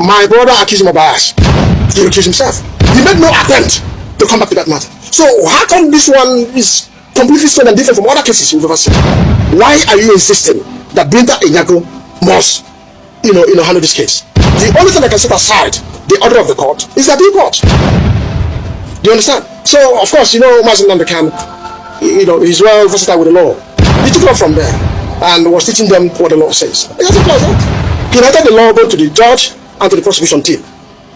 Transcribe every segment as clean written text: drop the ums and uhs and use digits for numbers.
My brother accused him of bias. He accused himself. He made no attempt to come back to that matter. So how come this one is completely strange and different from other cases you've ever seen? Why are you insisting that Binta Inyako must, handle this case? The only thing that can set aside the order of the court is the appeal court. Do you understand? So of course, Nnamdi Kanu, he's well versatile with the law. He took it up from there and was teaching them what the law says. It doesn't apply that. He related the law both to the judge and to the prosecution team.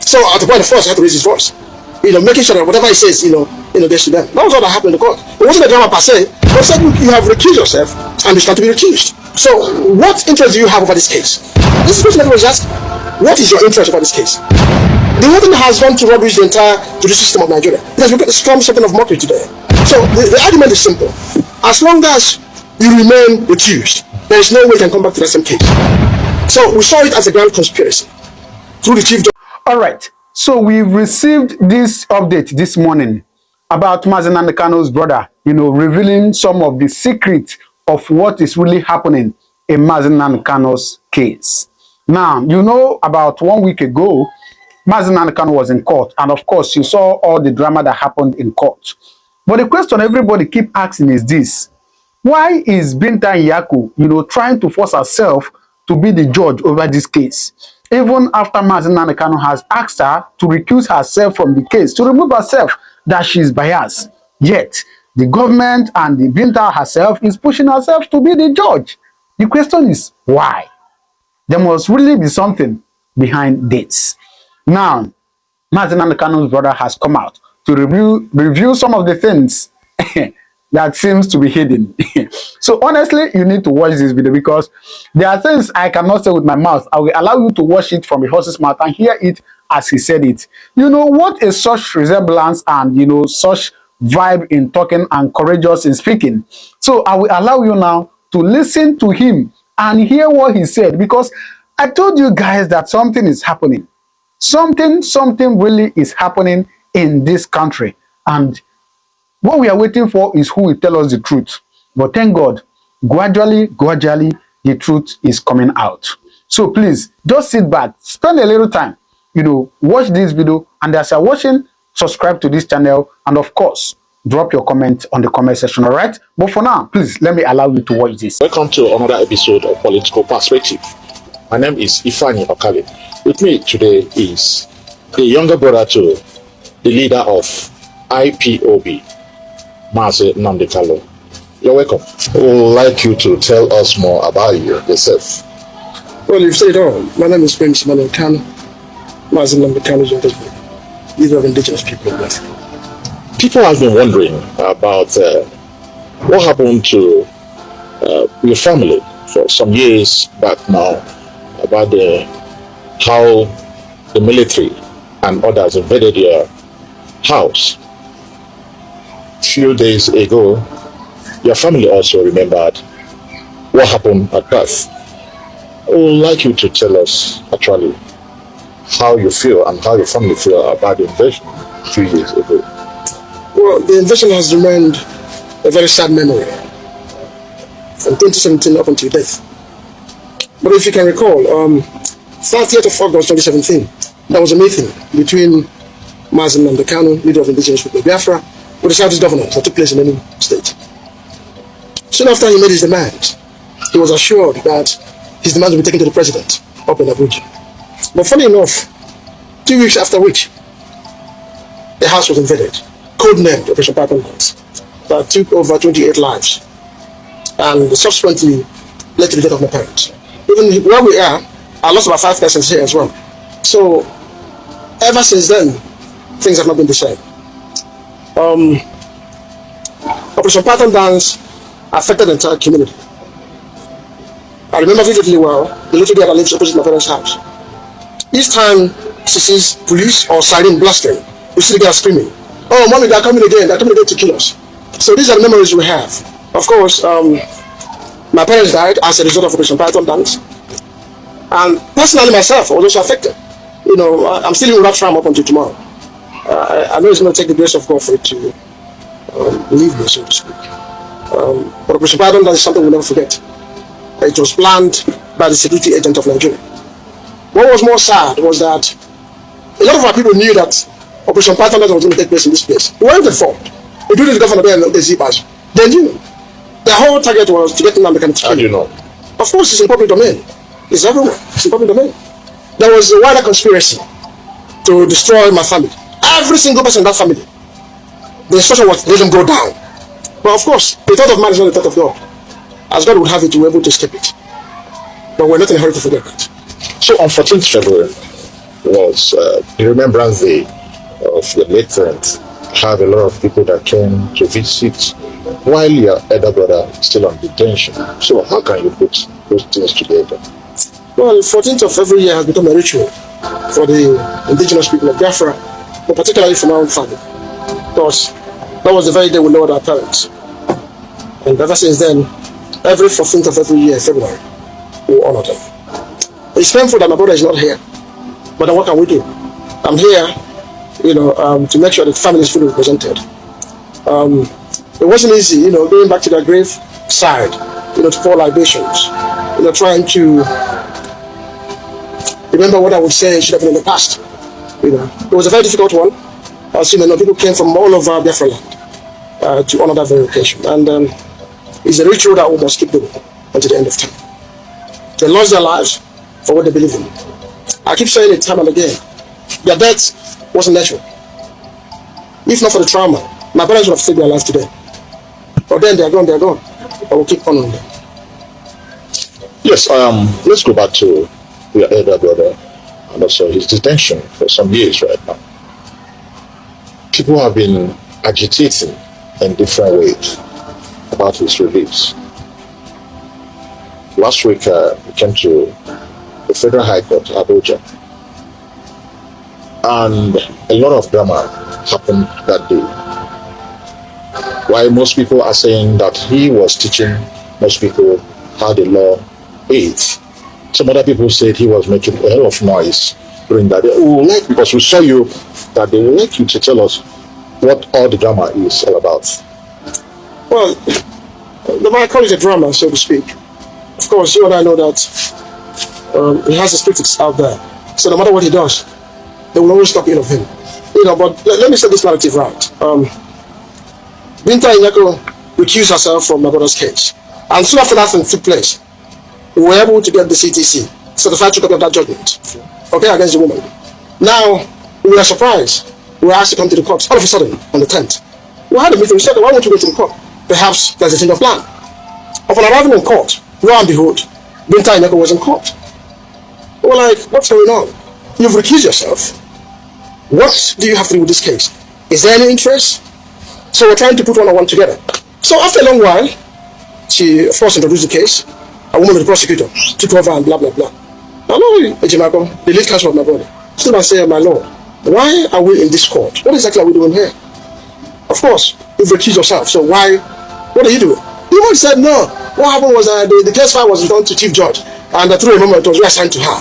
So at the point of force, he had to raise his voice. Making sure that whatever he says, gets to them. That was all that happened in the court. It wasn't a drama per se, but said, look, you have recused yourself and you stand to be recused. So what interest do you have over this case? This is the question everybody was asking. What is your interest over this case? The whole thing has gone to rubbish the entire judicial system of Nigeria. Because we've got a strong something of mockery today. So the argument is simple. As long as you remain recused, there is no way you can come back to the same case. So we saw it as a grand conspiracy through the chief judge. All right. So we've received this update this morning about Nnamdi Kanu's brother, revealing some of the secrets of what is really happening in Nnamdi Kanu's case. Now, about 1 week ago, Nnamdi Kanu was in court, and of course, you saw all the drama that happened in court. But the question everybody keep asking is this: why is Binta Inyako, trying to force herself to be the judge over this case, even after Nnamdi Kanu has asked her to recuse herself from the case, to remove herself, that she's biased? Yet, the government and the Binta herself is pushing herself to be the judge. The question is, why? There must really be something behind this. Now, Nnamdi Kanu's brother has come out to review some of the things that seems to be hidden. So honestly, you need to watch this video because there are things I cannot say with my mouth. I will allow you to watch it from the horse's mouth and hear it as he said it. What is such resemblance and such vibe in talking and courageous in speaking. So I will allow you now to listen to him and hear what he said, because I told you guys that something is happening. Something really is happening in this country, and what we are waiting for is who will tell us the truth. But thank God, gradually, the truth is coming out. So please, just sit back, spend a little time, watch this video, and as you're watching, subscribe to this channel, and of course, drop your comment on the comment section, all right? But for now, please, let me allow you to watch this. Welcome to another episode of Political Perspective. My name is Ifani Okale. With me today is the younger brother to the leader of IPOB, Nnamdi Kanu. You're welcome. We would like you to tell us more about yourself. Well, you've said it all. My name is Nnamdi Kanu. Nnamdi Kanu is youngest brother, leader of indigenous people in Biafra. People have been wondering about what happened to your family for some years back now, about how the military and others invaded your house. A few days ago, your family also remembered what happened at birth. I would like you to tell us actually how you feel and how your family feel about the invasion a few years ago. Well, the invasion has remained a very sad memory from 2017 up until death. But if you can recall, 30th of August 2017, there was a meeting between Nnamdi Kanu, leader of indigenous people of Biafra, with the Southeast governors that took place in any state. Soon after he made his demands, he was assured that his demands would be taken to the president up in Abuja. But funny enough, 2 weeks after which, the house was invaded, codenamed Operation Python Dance, that took over 28 lives and subsequently led to the death of my parents. Even where we are, I lost about 5 persons here as well. So, ever since then, things have not been the same. Operation Python Dance affected the entire community. I remember vividly well the little girl that lives opposite my parents' house. Each time she sees police or siren blasting, we see the girl screaming, "Oh, mommy, they're coming again to kill us." So these are the memories we have. Of course, my parents died as a result of Operation Python Dance. And personally myself, I was also affected. I'm still in rough up until tomorrow. I know it's going to take the grace of God for it to leave me, so to speak. But Operation Python Dance is something we'll never forget. It was planned by the security agent of Nigeria. what was more sad was that a lot of our people knew that Operation Python was going to take place in this place. We weren't informed. Including the governor there and the Zipas. They knew. The whole target was to get Nnamdi Kanu to kill. How do you know? Of course, it's in public domain. It's everywhere. It's in public domain. There was a wider conspiracy to destroy my family. Every single person in that family. The instruction was let them go down. But of course, the thought of man is not the thought of God. As God would have it, we were able to escape it. But we're not in a hurry to forget that. So on 14th February was the Remembrance Day of the late parent. Have a lot of people that came to visit while your elder brother is still on detention. So how can you put those things together? Well, 14th of every year has become a ritual for the indigenous people of Biafra, but particularly from our own family. Because that was the very day we lowered our parents. And ever since then, every 14th of every year, February, we honor them. It's painful that my brother is not here. But then what can we do? I'm here, to make sure that the family is fully represented. It wasn't easy, going back to their grave side, to pour libations, trying to remember what I would say should have been in the past. It was a very difficult one. As you know, people came from all over Biafra land to honor that very occasion. And it's a ritual that we must keep doing until the end of time. They lost their lives for what they believe in. I keep saying it time and again. Their death wasn't natural. If not for the trauma, my parents would have saved their life today. But then they're gone. But we'll keep honoring them. Yes, let's go back to your elder brother and also his detention for some years right now. People have been agitating in different ways about his release. Last week, we came to the Federal High Court, Abuja, and a lot of drama happened that day. While most people are saying that he was teaching most people how the law is, some other people said he was making a lot of noise during that day. Because we saw you, that they would like you to tell us what all the drama is all about. Well, I call it a drama, so to speak. Of course, you and I know that he has his critics out there. So no matter what he does, they will always talk ill of him. But let me set this narrative right. Binta Inyako recused herself from my brother's case. And soon after that thing took place, we were able to get the CTC, certified to copy of that judgment, against the woman. Now, we were surprised. We were asked to come to the court all of a sudden on the 10th. We had a meeting. We said, why won't you go to the court? Perhaps there's a change of plan. Upon arriving in court, lo and behold, Binta Inyako was in court. We were like, what's going on? You've recused yourself. What do you have to do with this case? Is there any interest? So we're trying to put one on one together. So after a long while, she, of course, introduced the case. A woman with the prosecutor took over and blah, blah, blah. Now, Ejimako, the lead counsel of my brother, stood and said, my lord, why are we in this court? What exactly are we doing here? Of course, you've recused yourself, so what are you doing? The woman said, no. What happened was the case file was returned to chief judge, and through a moment it was reassigned to her.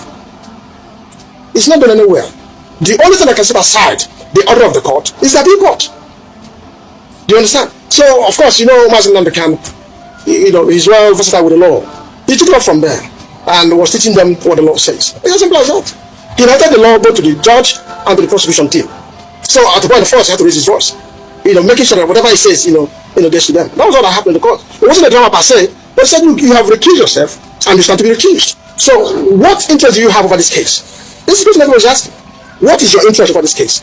It's not going anywhere. The only thing I can set aside the order of the court is the appeal court. Do you understand? So, of course, Nnamdi Kanu, he's well versatile with the law. He took it up from there and was teaching them what the law says. It's as simple as that. He narrated the law both to the judge and to the prosecution team. So at the point of force, he had to raise his voice. Making sure that whatever he says, gets to them. That was all that happened in the court. It wasn't a drama per se, but he said, you have recused yourself and you stand to be recused. So what interest do you have over this case? This is the question everyone was asking. What is your interest over this case?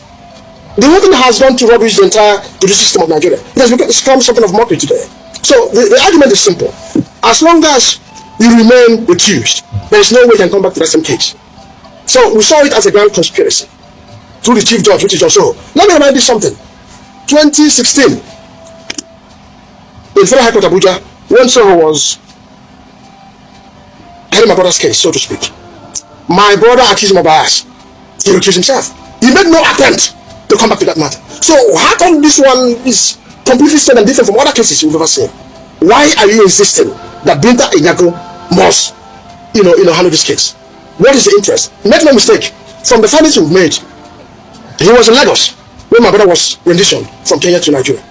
The whole thing has gone to rubbish the entire judicial system of Nigeria. It has become something of mockery today. So the argument is simple. As long as you remain recused, there is no way you can come back to that same case. So we saw it as a grand conspiracy through the chief judge, which is also. Let me remind you something. 2016, in Federal High Court Abuja, when Soho was heading my brother's case, so to speak, my brother accused him of bias. He recused himself. He made no attempt to come back to that matter. So how come this one is completely different and different from other cases you've ever seen? Why are you insisting that Binta Inyako must, handle this case? What is the interest? Make no mistake, from the findings we've made, he was in Lagos when my brother was renditioned from Kenya to Nigeria.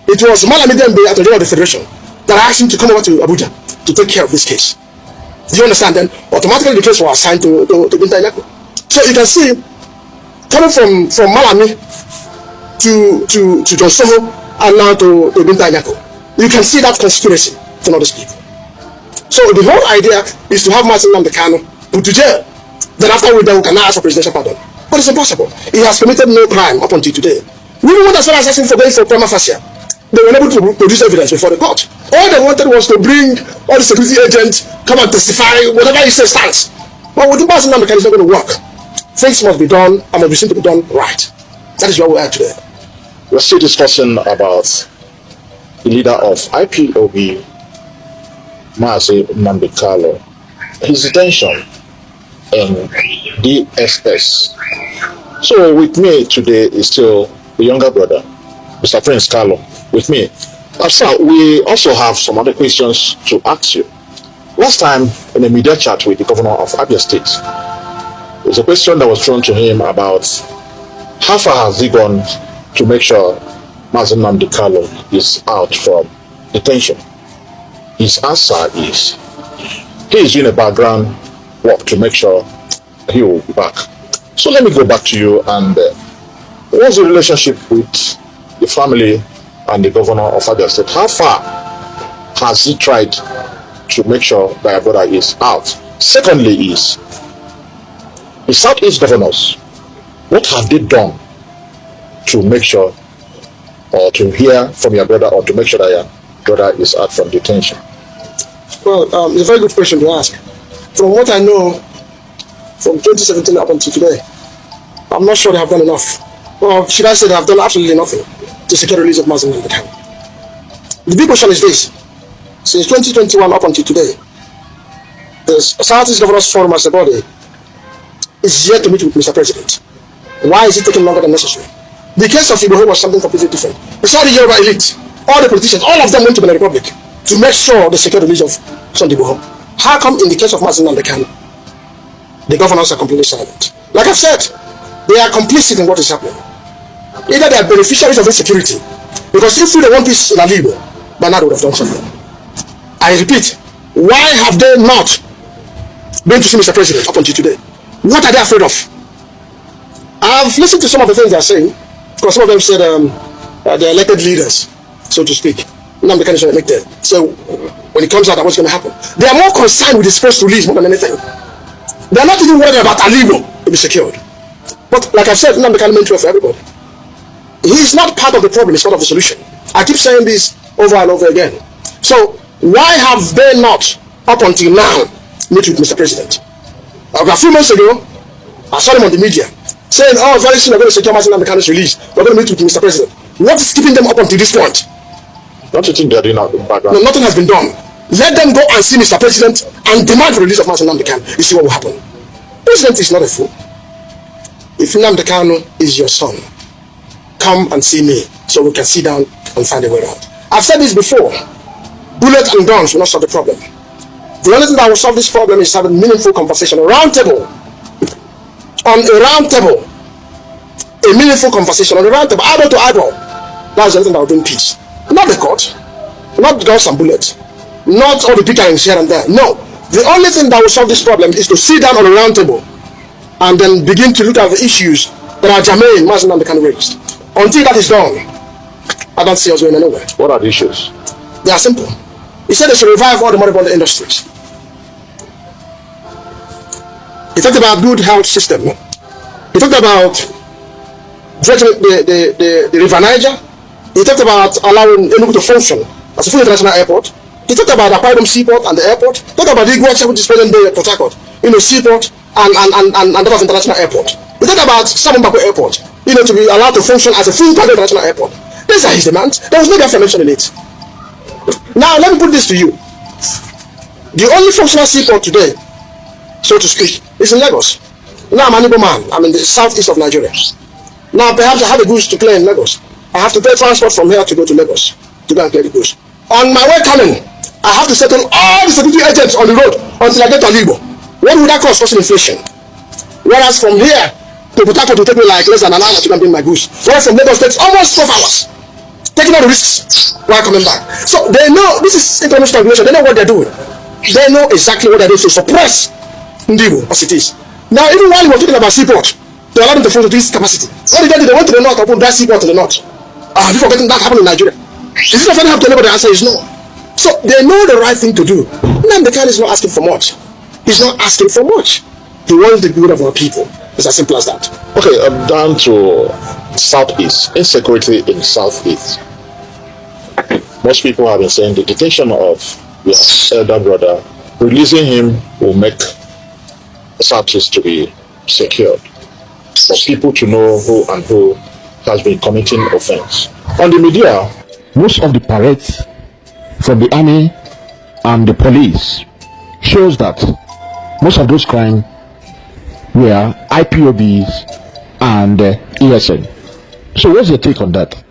It was Malamide Mbe, Attorney General of the Federation, that asked him to come over to Abuja to take care of this case. Do you understand? Then automatically the case was assigned to Binta Inyako. So you can see, coming from Malami to John Soho and now to Binta Nyako, you can see that conspiracy from all these people. So the whole idea is to have Nnamdi Kanu put to jail. Then after we can now ask for presidential pardon. But it's impossible. He has committed no crime up until today. We went as far as asking for going for prima facie. They were able to produce evidence before the court. All they wanted was to bring all the security agents, come and testify, whatever he says stands. But with the Nnamdi Kanu, it's not going to work. Things must be done and must be seen to be done right. That is where we are today. We're still discussing about the leader of IPOB, Nnamdi Kanu, his detention in DSS. So with me today is still the younger brother, Mr. Prince Carlo, with me. Sir, we also have some other questions to ask you. Last time in a media chat with the governor of Abia State, there was a question that was thrown to him about how far has he gone to make sure Nnamdi Kanu is out from detention. His answer is he is doing a background work to make sure he will be back. So let me go back to you, and what's the relationship with the family and the governor of Abia State? How far has he tried to make sure that your brother is out? Secondly is, the Southeast governors, what have they done to make sure, or to hear from your brother, or to make sure that your brother is out from detention? Well, it's a very good question to ask. From what I know, from 2017 up until today, I'm not sure they have done enough. Or should I say they have done absolutely nothing to secure the release of Nnamdi Kanu. The big question is this: since 2021 up until today, the Southeast Governors Forum as a body is yet to meet with Mr. President. Why is it taking longer than necessary? The case of Igboho was something completely different. It's all the Yoruba elite, all the politicians, all of them went to the Republic to make sure they secure the release of Sunday Igboho. How come in the case of Nnamdi Kanu, the governors are completely silent? Like I've said, they are complicit in what is happening. Either they are beneficiaries of insecurity, because if we don't want peace in Alibo, by now they would have done something. I repeat, why have they not been to see Mr. President up until today? What are they afraid of? I've listened to some of the things they are saying, because some of them said they're elected leaders, so to speak. Nnamdi Kanu is elected. So when it comes out, what's going to happen? They are more concerned with his first release more than anything. They are not even worried about Alibo to be secured. But like I've said, Nnamdi Kanu meant well for everybody. He is not part of the problem, he's part of the solution. I keep saying this over and over again. So why have they not, up until now, met with Mr. President? A few months ago, I saw them on the media saying, oh, very soon we're going to secure Nnamdi Kanu's release. We're going to meet with Mr. President. What is keeping them up until this point? Don't you think they're doing that in the background? No, nothing has been done. Let them go and see Mr. President and demand the release of Nnamdi Kanu. You see what will happen. President is not a fool. If Nnamdi Kanu is your son, come and see me so we can sit down and find a way out. I've said this before. Bullets and guns will not solve the problem. The only thing that will solve this problem is having meaningful conversation, a round table. On a round table, a meaningful conversation on a round table, eyeball to eyeball. That's the only thing that will bring peace. Not the court, not guns and bullets, not all the bickerings here and there. No, the only thing that will solve this problem is to sit down on a round table and then begin to look at the issues that are germane Nnamdi Kanu raised. Until that is done, I don't see us going anywhere. What are the issues? They are simple. He said they should revive all the moribund industries. He talked about good health system. He talked about the River Niger. He talked about allowing Enugu to function as a full international airport. He talked about Akwa Seaport and the airport. He talked about the Iguacha, which is present day at Port Harcourt, seaport and that was international airport. He talked about Samambako Airport, to be allowed to function as a full private international airport. These are his demands. There was no definition in it. Now let me put this to you. The only functional seaport today, so to speak, is in Lagos. Now I'm an Igbo man. I'm in the southeast of Nigeria. Now perhaps I have a goods to clear in Lagos. I have to pay transport from here to go to Lagos to go and clear the goods. On my way coming, I have to settle all the security agents on the road until I get to Alibo. What would that cost? Causing inflation. Whereas from here to Port Harcourt will take me like less than an hour to go and bring my goods. Whereas from Lagos takes almost 12 hours. Taking all the risks while coming back. So they know this is economic stagnation. They know what they're doing. They know exactly what they're doing to suppress Ndibo as it is. Now, even while he was talking about seaport, they allowed him to float to this capacity. What did they do? They went to the north, opened that seaport to the north. Have you forgotten that happened in Nigeria? Is it of any help to anybody? The answer is no. So they know the right thing to do. Nnamdi Kanu is not asking for much. He's not asking for much. He wants the good of our people. It's as simple as that. Okay, down to Southeast. Insecurity in Southeast. Most people have been saying the detention of your elder brother, releasing him will make Southeast to be secured. For people to know who and who has been committing offense. On the media, most of the parades from the army and the police shows that most of those crimes were IPOBs and ESN. So what's your take on that?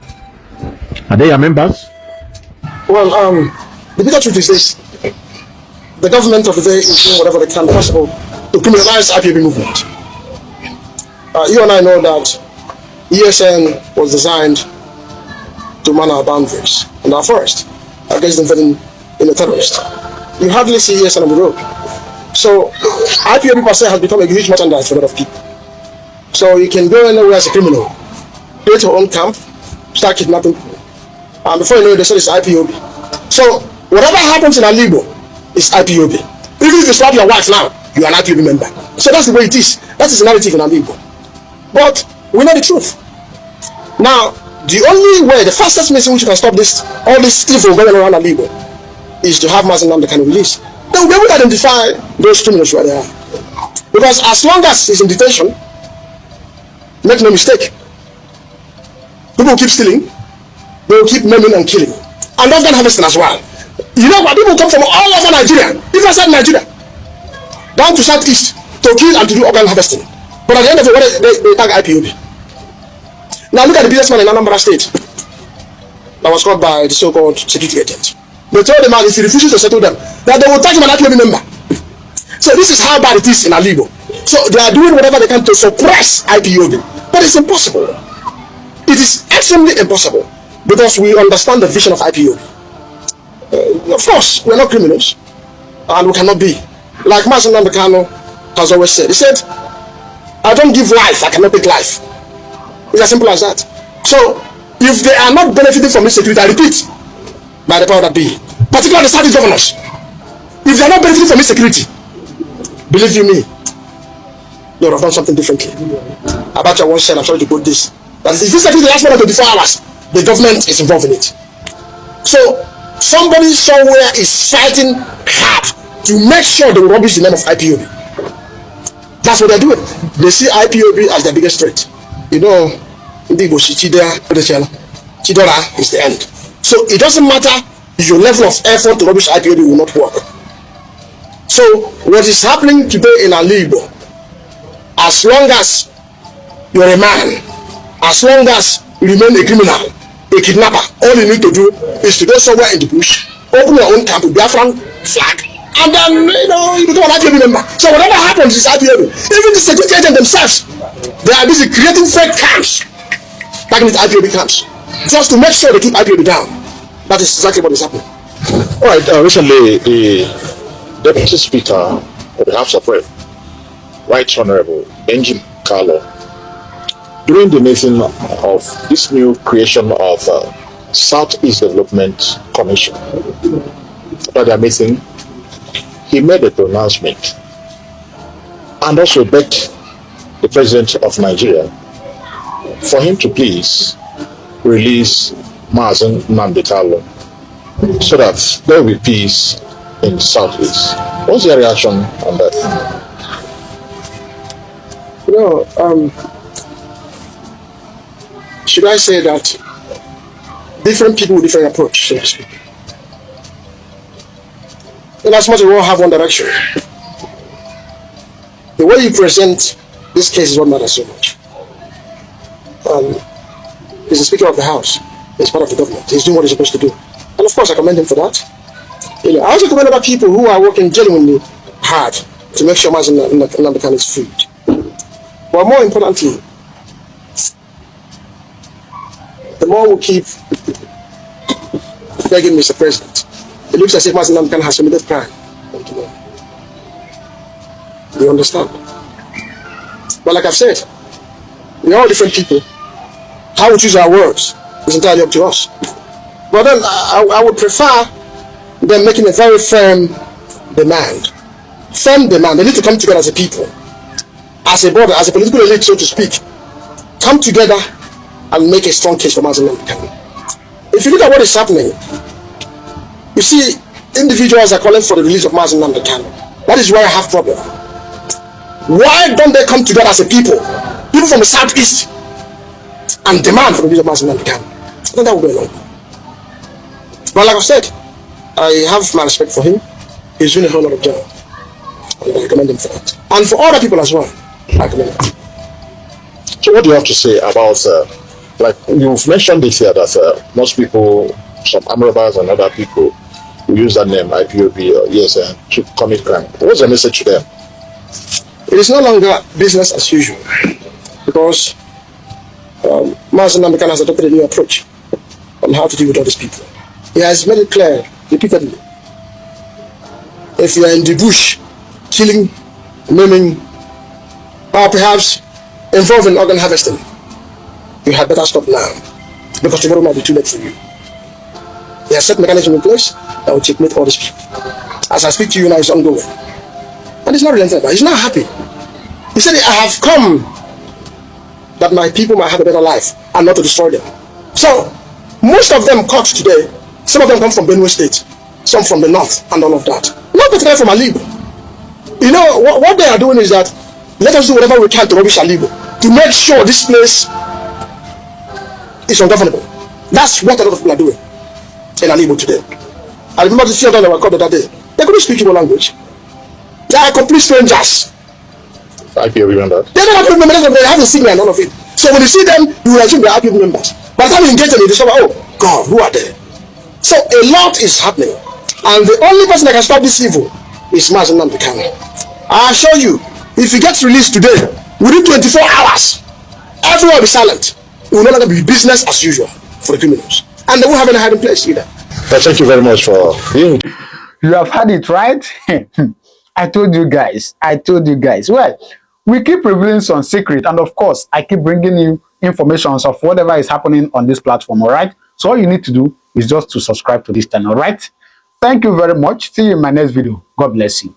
Are they your members? Well, the bigger truth is this. The government of the day is doing whatever they can possible to criminalize IPOB movement. You and I know that ESN was designed to man our boundaries and our forest against invading in a terrorist. You hardly see ESN on the road. So IPOB per se has become a huge merchandise for a lot of people. So you can go anywhere as a criminal, create your own camp, start kidnapping people. And before you know it, they say it's IPOB. So whatever happens in Alibo is IPOB. Even if you slap your wife now, you are an IPOB member. So that's the way it is. That is the narrative in Alibo. But we know the truth. Now, the only way, the fastest means in which you can stop this, all this evil going around Alibo, is to have Nnamdi Kanu released. They will be able to identify those criminals where they are. Because as long as he's in detention, make no mistake, people will keep stealing, they will keep maiming and killing. And organ harvesting as well. You know what? People come from all over Nigeria, even outside Nigeria, down to Southeast, to kill and to do organ harvesting. But at the end of it, they tag IPOB. Now look at the businessman in Anambra State that was caught by the so-called security agent. They told him that if he refuses to settle them, that they will tag him an IPOB member. So this is how bad it is in Alibo. So they are doing whatever they can to suppress IPOB. But it's impossible. It is extremely impossible because we understand the vision of IPOB. Of course, we're not criminals and we cannot be. Like Nnamdi Kanu has always said. He said, I don't give life, I cannot take life. It's as simple as that. So, if they are not benefiting from this security, I repeat, by the power that be, particularly the Southeast governors, if they are not benefiting from this security, believe you me, they would have done something differently. Abacha once said, I'm sorry to quote this, that if this security lasts more than 24 hours, the government is involved in it. So, somebody somewhere is fighting hard to make sure they will rubbish the name of IPOB. That's what they're doing. They see IPOB as their biggest threat. You know, Chidora is the end. So it doesn't matter your level of effort to rubbish IPOB will not work. So what is happening today in Alibo, as long as you're a man, as long as you remain a criminal, a kidnapper, all you need to do is to go somewhere in the bush, open your own camp with Biafran flag, and then you become an IPOB member. So whatever happens is IPOB. Even the security agents themselves, they are busy creating fake camps, back in the IPOB camps, just to make sure they keep IPOB down. That is exactly what is happening. All right. Recently, the Deputy Speaker of the House of Rep, Right Honorable Nnamdi Kanu, during the meeting of this new creation of Southeast Development Commission, after their meeting, he made a pronouncement and also begged the President of Nigeria for him to please release Nnamdi Kanu so that there will be peace in the Southeast. What's your reaction on that? Should I say that different people with different approach, so to speak. In as much as we all have one direction, the way you present this case is what matters so much. He's the Speaker of the House. He's part of the government. He's doing what he's supposed to do. And of course, I commend him for that. I also commend other people who are working genuinely hard to make sure Nnamdi Kanu is freed. But more importantly, the more we keep begging Mr. President, it looks as if Nnamdi Kanu has committed crime. You understand? But like I've said, we're all different people. How we choose our words is entirely up to us. But then I would prefer them making a very firm demand. Firm demand. They need to come together as a people, as a body, as a political elite, so to speak. Come together and make a strong case for Nnamdi Kanu. If you look at what is happening, you see individuals are calling for the release of Nnamdi Kanu. That is why I have problem. Why don't they come together as a people from the southeast, and demand for the release of Nnamdi Kanu? I think that would be long. But like I said, I have my respect for him. He's doing a whole lot of job. I recommend him for that. And for other people as well, I recommend him. So what do you have to say about, like you've mentioned this here, that most people, some armed robbers and other people, who use that name, IPOB, or ESN, to commit crime. What's the message to them? It is no longer business as usual, because Nnamdi Kanu has adopted a new approach on how to deal with all these people. He has made it clear repeatedly. If you are in the bush, killing, maiming, or perhaps involved in organ harvesting, you had better stop now, because tomorrow might be too late for you. He has set mechanism in place that will checkmate all these people. As I speak to you now, it's ongoing. And he's not relenting, but he's not happy. He said, I have come that my people might have a better life and not to destroy them. So, most of them caught today, some of them come from Benue State, some from the north and all of that. Not particularly from Alibo. You know, what they are doing is that, let us do whatever we can to rubbish Alibo, to make sure this place is ungovernable. That's what a lot of people are doing in Alibo today. I remember the children that were caught the other day. They couldn't speak Igbo language. They are complete strangers. IPOB members? They don't have members, they have a signal and all of it. So when you see them, you will assume they are IPOB members. By the time you engage them, you discover, oh God, who are they? So a lot is happening. And the only person that can stop this evil is Nnamdi Kanu. I assure you, if he gets released today, within 24 hours, everyone will be silent. It will no longer be business as usual for the criminals. And they won't have any hiding place either. Well, thank you very much for being. You have had it, right? I told you guys. Well, we keep revealing some secret, and of course, I keep bringing you information of whatever is happening on this platform, all right? So all you need to do is just to subscribe to this channel, all right? Thank you very much. See you in my next video. God bless you.